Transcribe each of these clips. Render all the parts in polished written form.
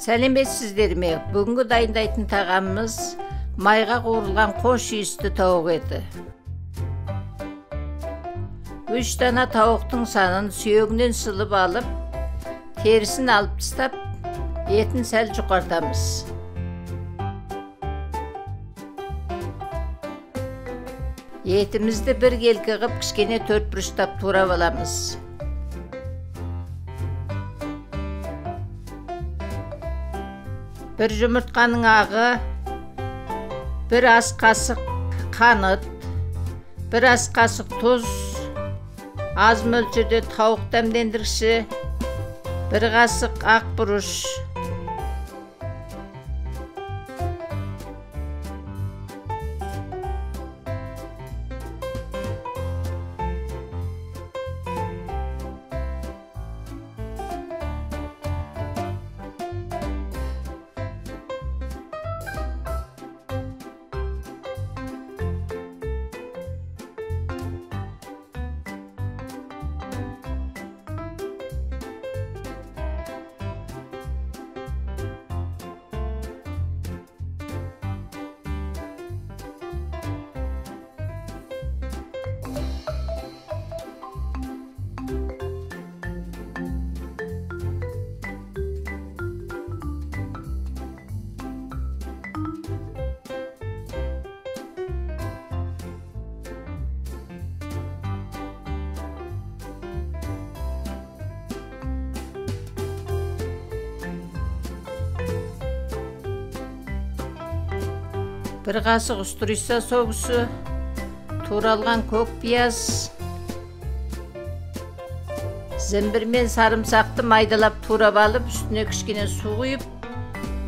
Сәлеметсіздер ме? Бүгінгі дайындайтын тағамымыз майға қуырылған қош иісті тауық еті. 3 дана тауықтың санын сүйегінен сылып алып, терісін алып тастап, етін сәл жұқартамыз. Етімізді бір келкі қып, кішкене 4 бұрыштап турап аламыз. Bir жұмыртқаның ағы, 1 ас қасық қант, 1 ас қасық тұз, аз мөлшерде тауық дәмдендіргіші, 1 қасық ақ бұрыш, bir қасық устрица соусы, туралған көк пияз, зімбір мен сарымсақты майдалап турап алып, үстіне кішкене су құйып,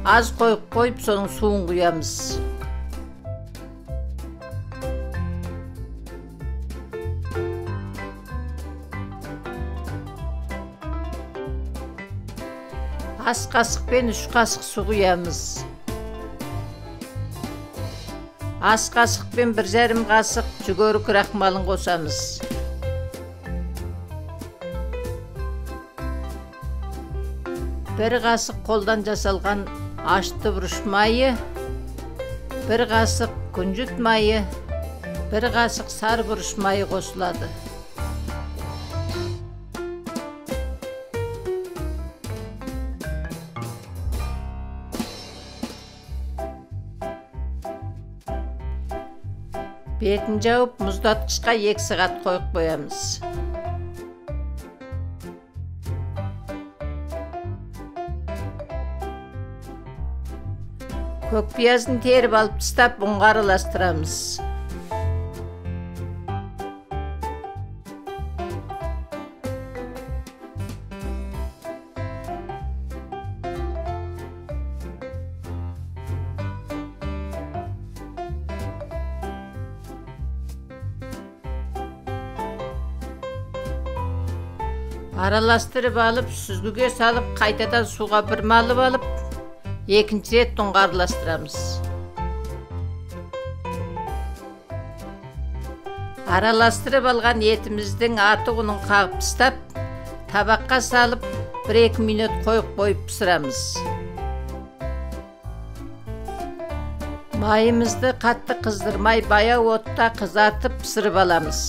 аз қойып, соның суын құямыз. Ас қасықпен 3 қасық су құямыз. Ас қасықпен 1,5 қасық жүгері крахмалын қосамыз. Bir қасық қолдан жасалған ашты бұрыш майы, 1 қасық күнжіт майы, 1 қасық сары бұрыш майы қосылады. Бетін жауып, мұздатқышқа 2 сағат қойып қоямыз. Көк пияздың теріп алып тастап, ұнға араластырамыз. Араластырып алып, сүзгіге салып, қайтадан суға бір малып алып, екінші рет ұнға араластырамыз. Араластырып алған етіміздің артығының қағып тастап, табаққа салып, 1-2 минут қойып пісірамыз. Майымызды қатты қыздырмай, баяу отта қызартып пісіріп аламыз.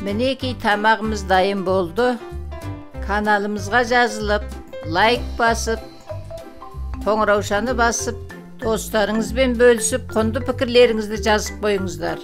Мінекей тамағымыз дайын болды. Каналымызға жазылып, лайк басып, қоңыраушаны басып, достарыңызбен бөлісіп, құнды пікірлеріңізді жазып қойыңыздар.